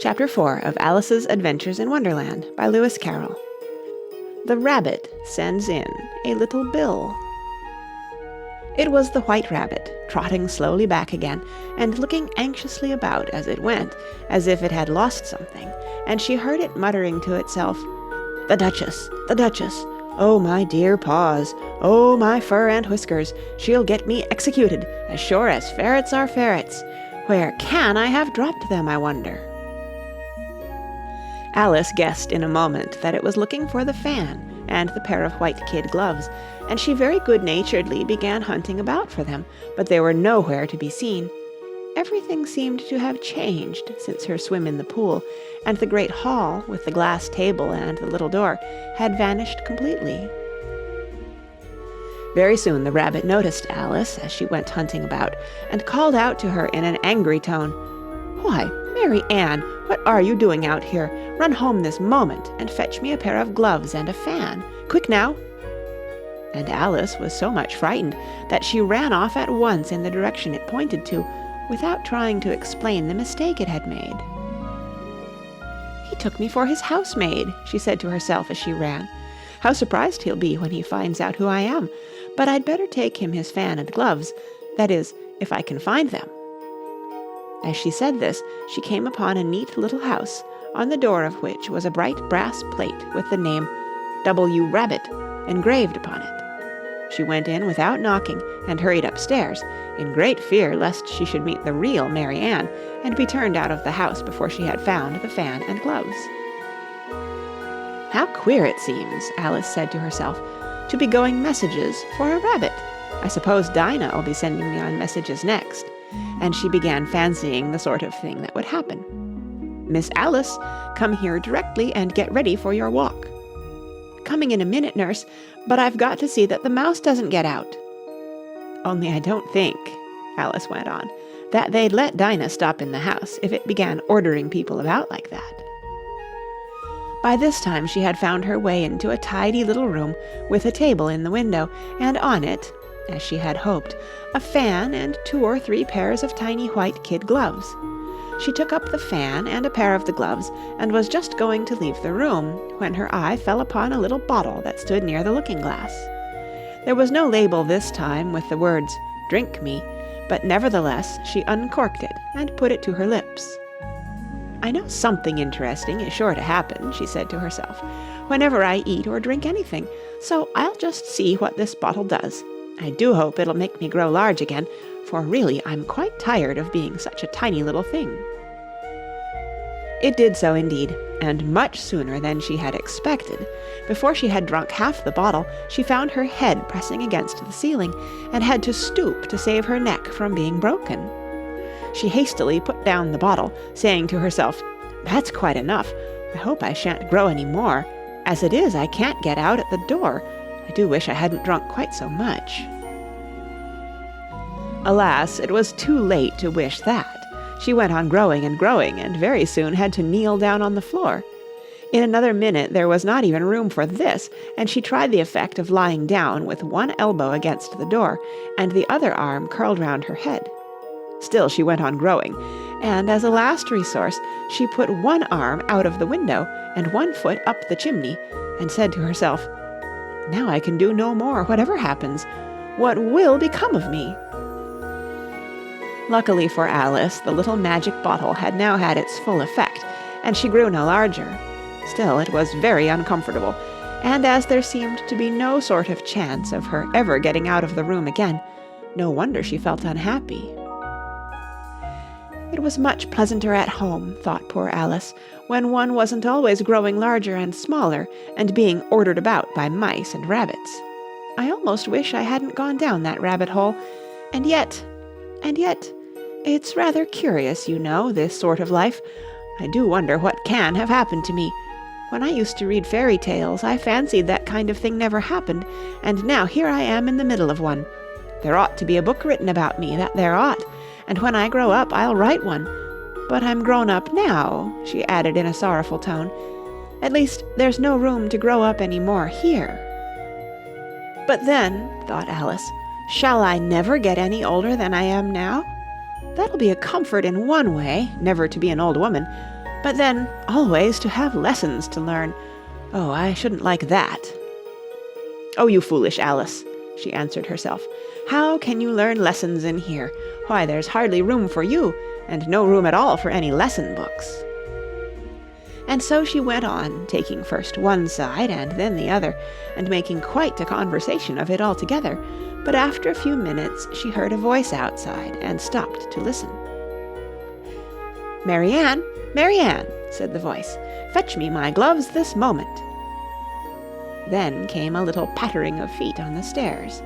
Chapter 4 of Alice's Adventures in Wonderland by Lewis Carroll. The Rabbit Sends in a Little Bill. It was the White Rabbit, trotting slowly back again, and looking anxiously about as it went, as if it had lost something, and she heard it muttering to itself, "The Duchess! The Duchess! Oh, my dear paws! Oh, my fur and whiskers! She'll get me executed, as sure as ferrets are ferrets! Where can I have dropped them, I wonder?" Alice guessed in a moment that it was looking for the fan and the pair of white kid gloves, and she very good-naturedly began hunting about for them, but they were nowhere to be seen. Everything seemed to have changed since her swim in the pool, and the great hall, with the glass table and the little door, had vanished completely. Very soon the rabbit noticed Alice as she went hunting about, and called out to her in an angry tone, "Why, Mary Ann, what are you doing out here? Run home this moment, and fetch me a pair of gloves and a fan. Quick now!" And Alice was so much frightened that she ran off at once in the direction it pointed to, without trying to explain the mistake it had made. "He took me for his housemaid," she said to herself as she ran. "How surprised he'll be when he finds out who I am, but I'd better take him his fan and gloves, that is, if I can find them." As she said this, she came upon a neat little house, on the door of which was a bright brass plate with the name W. Rabbit engraved upon it. She went in without knocking, and hurried upstairs, in great fear lest she should meet the real Mary Ann, and be turned out of the house before she had found the fan and gloves. "How queer it seems," Alice said to herself, "to be going messages for a rabbit. I suppose Dinah will be sending me on messages next." And she began fancying the sort of thing that would happen. "Miss Alice, come here directly and get ready for your walk." "Coming in a minute, nurse, but I've got to see that the mouse doesn't get out." "Only I don't think," Alice went on, "that they'd let Dinah stop in the house if it began ordering people about like that." By this time she had found her way into a tidy little room with a table in the window, and on it, as she had hoped, a fan and 2 or 3 pairs of tiny white kid gloves. She took up the fan and a pair of the gloves, and was just going to leave the room, when her eye fell upon a little bottle that stood near the looking-glass. There was no label this time with the words, "Drink me," but nevertheless she uncorked it and put it to her lips. "I know something interesting is sure to happen," she said to herself, "whenever I eat or drink anything, so I'll just see what this bottle does. I do hope it'll make me grow large again, for really I'm quite tired of being such a tiny little thing." It did so indeed, and much sooner than she had expected. Before she had drunk half the bottle, she found her head pressing against the ceiling, and had to stoop to save her neck from being broken. She hastily put down the bottle, saying to herself, "That's quite enough. I hope I shan't grow any more. As it is, I can't get out at the door. I do wish I hadn't drunk quite so much." Alas, it was too late to wish that. She went on growing and growing, and very soon had to kneel down on the floor. In another minute there was not even room for this, and she tried the effect of lying down with one elbow against the door, and the other arm curled round her head. Still she went on growing, and as a last resource she put one arm out of the window and one foot up the chimney, and said to herself, "Now I can do no more, whatever happens. What will become of me?" Luckily for Alice, the little magic bottle had now had its full effect, and she grew no larger. Still, it was very uncomfortable, and as there seemed to be no sort of chance of her ever getting out of the room again, no wonder she felt unhappy. It was much pleasanter at home, thought poor Alice, when one wasn't always growing larger and smaller, and being ordered about by mice and rabbits. I almost wish I hadn't gone down that rabbit hole, and yet, it's rather curious, you know, this sort of life. I do wonder what can have happened to me. When I used to read fairy tales, I fancied that kind of thing never happened, and now here I am in the middle of one. There ought to be a book written about me, that there ought, and when I grow up I'll write one. But I'm grown up now," she added in a sorrowful tone. "At least there's no room to grow up any more here." "But then," thought Alice, "shall I never get any older than I am now? That'll be a comfort in one way, never to be an old woman, But then, always to have lessons to learn. Oh, I shouldn't like that. Oh, you foolish Alice, she answered herself. How can you learn lessons in here? Why, there's hardly room for you, and no room at all for any lesson books. And so she went on, taking first one side and then the other, and making quite a conversation of it altogether. But after a few minutes she heard a voice outside, and stopped to listen. "Marianne, Marianne," said the voice, "fetch me my gloves this moment." Then came a little pattering of feet on the stairs.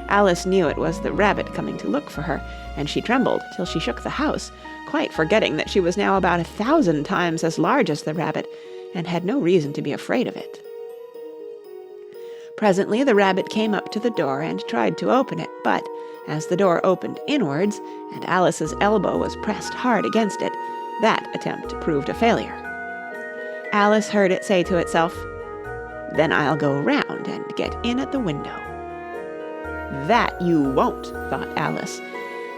Alice knew it was the rabbit coming to look for her, and she trembled till she shook the house, quite forgetting that she was now about 1,000 times as large as the rabbit, and had no reason to be afraid of it. Presently the rabbit came up to the door and tried to open it, but, as the door opened inwards, and Alice's elbow was pressed hard against it, that attempt proved a failure. Alice heard it say to itself, "Then I'll go round and get in at the window." "That you won't," thought Alice,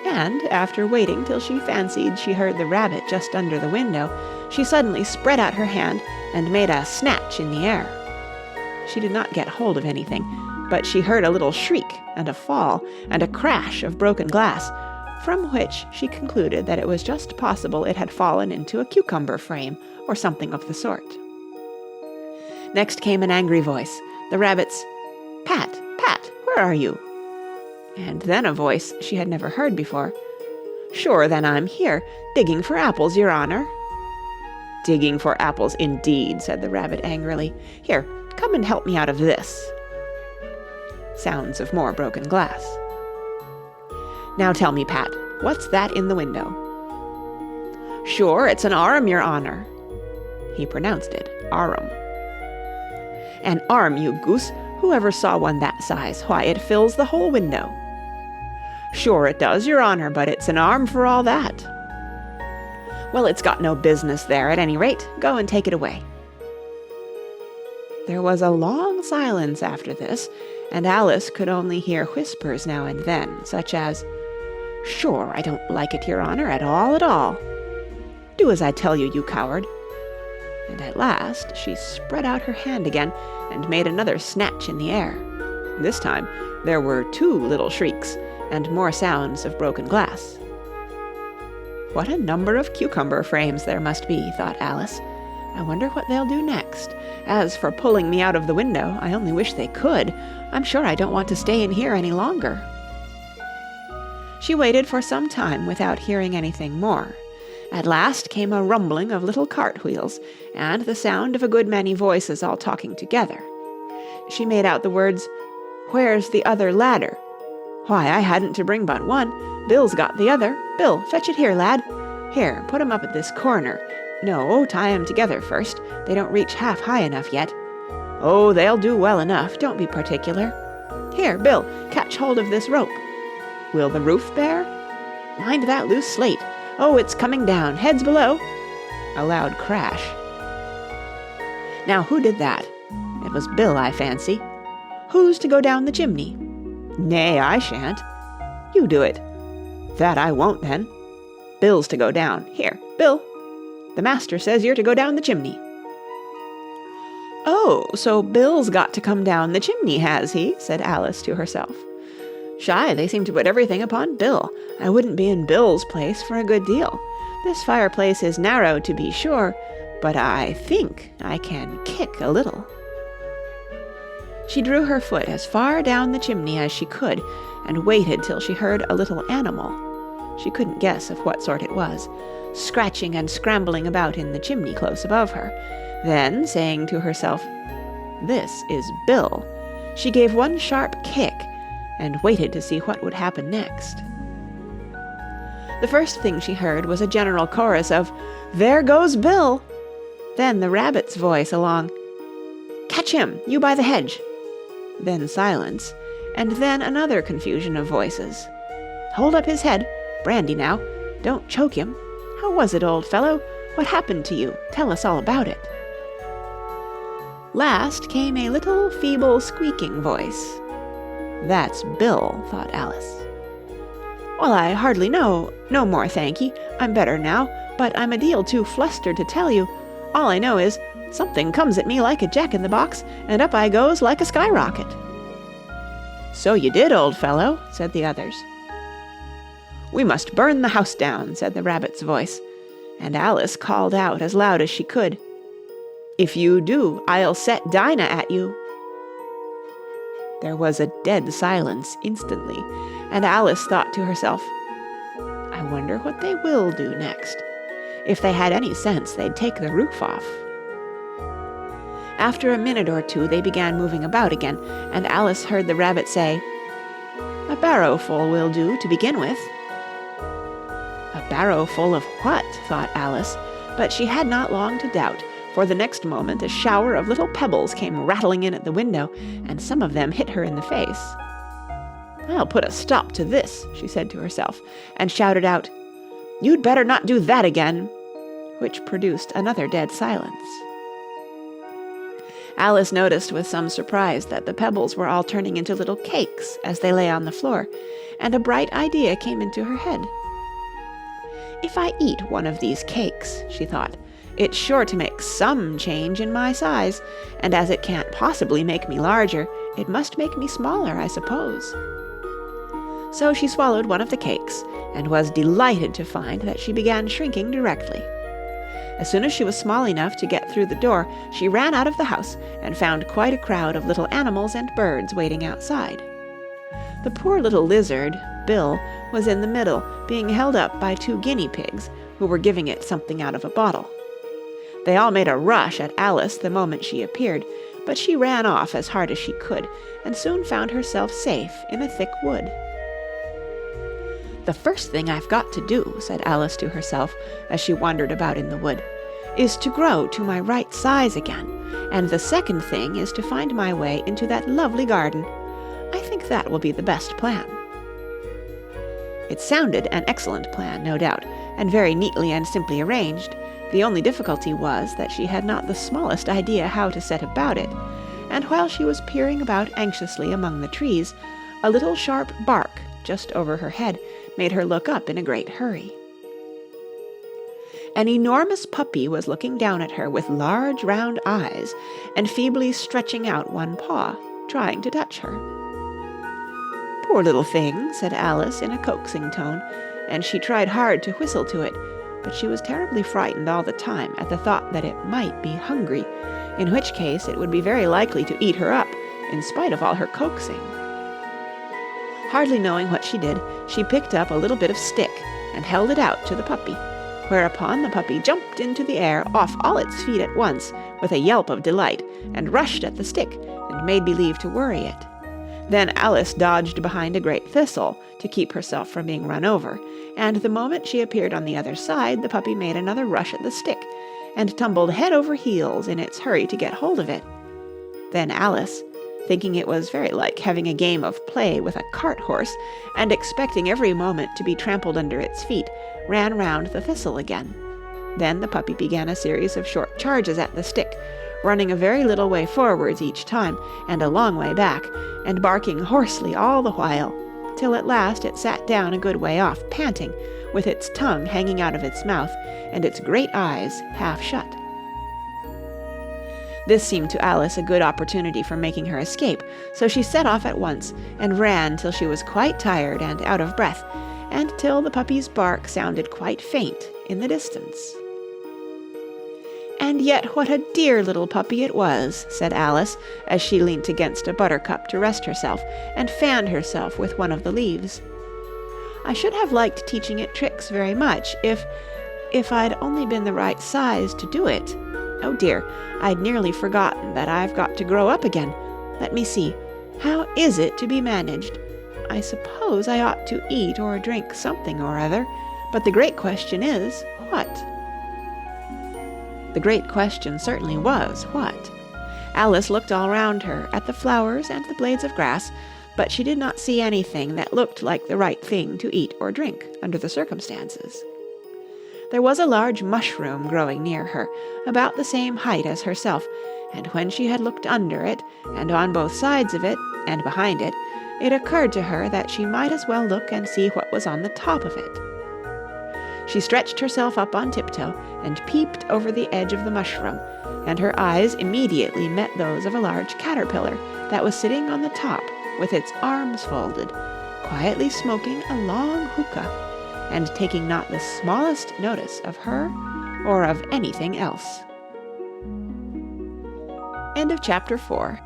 and, after waiting till she fancied she heard the rabbit just under the window, she suddenly spread out her hand and made a snatch in the air. She did not get hold of anything, but she heard a little shriek and a fall and a crash of broken glass, from which she concluded that it was just possible it had fallen into a cucumber frame or something of the sort. Next came an angry voice, the rabbit's, "Pat, Pat, where are you?" And then a voice she had never heard before, "Sure, then I'm here, digging for apples, your honor." "Digging for apples, indeed," said the rabbit angrily. "Here, come and help me out of this." Sounds of more broken glass. "Now tell me, Pat, what's that in the window?" "Sure, it's an arm, your honor." He pronounced it arum. "An arm, you goose! Who ever saw one that size? Why, it fills the whole window." "Sure it does, your honor, but it's an arm for all that." "Well, it's got no business there, at any rate. Go and take it away." There was a long silence after this, and Alice could only hear whispers now and then, such as, "Sure, I don't like it, your honor, at all. Do as I tell you, you coward." And at last she spread out her hand again and made another snatch in the air. This time there were 2 little shrieks, and more sounds of broken glass. What a number of cucumber frames there must be, thought Alice. I wonder what they'll do next. As for pulling me out of the window, I only wish they could. I'm sure I don't want to stay in here any longer. She waited for some time without hearing anything more. At last came a rumbling of little cartwheels, and the sound of a good many voices all talking together. She made out the words, "Where's the other ladder?" "Why, I hadn't to bring but one. Bill's got the other. Bill, fetch it here, lad. Here, put 'em up at this corner. No, tie 'em together first. They don't reach half high enough yet. Oh, they'll do well enough. Don't be particular. Here, Bill, catch hold of this rope. Will the roof bear? Mind that loose slate. Oh, it's coming down. Heads below." A loud crash. Now, who did that? It was Bill, I fancy. Who's to go down the chimney? Nay, I shan't. You do it. That I won't, then. Bill's to go down. Here, Bill. The master says you're to go down the chimney. "Oh, so Bill's got to come down the chimney, has he?" said Alice to herself. "Shy, they seem to put everything upon Bill. I wouldn't be in Bill's place for a good deal. This fireplace is narrow, to be sure, but I think I can kick a little." She drew her foot as far down the chimney as she could, and waited till she heard a little animal, she couldn't guess of what sort it was, scratching and scrambling about in the chimney close above her. Then, saying to herself, "This is Bill," she gave one sharp kick, and waited to see what would happen next. The first thing she heard was a general chorus of, "There goes Bill!" Then the rabbit's voice along, "Catch him, you by the hedge!" Then silence, and then another confusion of voices. "Hold up his head. Brandy now. Don't choke him. How was it, old fellow? What happened to you? Tell us all about it." Last came a little feeble squeaking voice. "That's Bill," thought Alice. "Well, I hardly know. No more, thank ye. I'm better now. but I'm a deal too flustered to tell you. All I know is, something comes at me like a jack-in-the-box, and up I goes like a skyrocket." "So you did, old fellow," said the others. "We must burn the house down," said the rabbit's voice, and Alice called out as loud as she could, "If you do, I'll set Dinah at you." There was a dead silence instantly, and Alice thought to herself, "I wonder what they will do next. If they had any sense, they'd take the roof off." After a minute or two, they began moving about again, and Alice heard the rabbit say, "A barrowful will do to begin with." A barrowful of what? Thought Alice, but she had not long to doubt, for the next moment a shower of little pebbles came rattling in at the window, and some of them hit her in the face. "I'll put a stop to this," she said to herself, and shouted out, "You'd better not do that again," which produced another dead silence. Alice noticed with some surprise that the pebbles were all turning into little cakes as they lay on the floor, and a bright idea came into her head. "If I eat one of these cakes," she thought, "it's sure to make some change in my size, and as it can't possibly make me larger, it must make me smaller, I suppose." So she swallowed one of the cakes, and was delighted to find that she began shrinking directly. As soon as she was small enough to get through the door, she ran out of the house and found quite a crowd of little animals and birds waiting outside. The poor little lizard, Bill, was in the middle, being held up by 2 guinea pigs, who were giving it something out of a bottle. They all made a rush at Alice the moment she appeared, but she ran off as hard as she could, and soon found herself safe in a thick wood. "The first thing I've got to do," said Alice to herself, as she wandered about in the wood, "is to grow to my right size again, and the second thing is to find my way into that lovely garden. I think that will be the best plan." It sounded an excellent plan, no doubt, and very neatly and simply arranged. The only difficulty was that she had not the smallest idea how to set about it, and while she was peering about anxiously among the trees, a little sharp bark just over her head made her look up in a great hurry. An enormous puppy was looking down at her with large round eyes, and feebly stretching out one paw, trying to touch her. "Poor little thing," said Alice in a coaxing tone, and she tried hard to whistle to it, but she was terribly frightened all the time at the thought that it might be hungry, in which case it would be very likely to eat her up, in spite of all her coaxing. Hardly knowing what she did, she picked up a little bit of stick and held it out to the puppy, whereupon the puppy jumped into the air off all its feet at once with a yelp of delight, and rushed at the stick and made believe to worry it. Then Alice dodged behind a great thistle to keep herself from being run over, and the moment she appeared on the other side, the puppy made another rush at the stick, and tumbled head over heels in its hurry to get hold of it. Then Alice, thinking it was very like having a game of play with a cart horse, and expecting every moment to be trampled under its feet, ran round the thistle again. Then the puppy began a series of short charges at the stick, running a very little way forwards each time, and a long way back, and barking hoarsely all the while, till at last it sat down a good way off, panting, with its tongue hanging out of its mouth, and its great eyes half shut. This seemed to Alice a good opportunity for making her escape, so she set off at once, and ran till she was quite tired and out of breath, and till the puppy's bark sounded quite faint in the distance. "And yet what a dear little puppy it was," said Alice, as she leant against a buttercup to rest herself, and fanned herself with one of the leaves. "I should have liked teaching it tricks very much, if I'd only been the right size to do it. Oh dear, I'd nearly forgotten that I've got to grow up again. Let me see, how is it to be managed? I suppose I ought to eat or drink something or other, but the great question is, what?" The great question certainly was, what? Alice looked all round her, at the flowers and the blades of grass, but she did not see anything that looked like the right thing to eat or drink under the circumstances. There was a large mushroom growing near her, about the same height as herself, and when she had looked under it, and on both sides of it, and behind it, it occurred to her that she might as well look and see what was on the top of it. She stretched herself up on tiptoe and peeped over the edge of the mushroom, and her eyes immediately met those of a large caterpillar that was sitting on the top with its arms folded, quietly smoking a long hookah, and taking not the smallest notice of her or of anything else. End of chapter 4.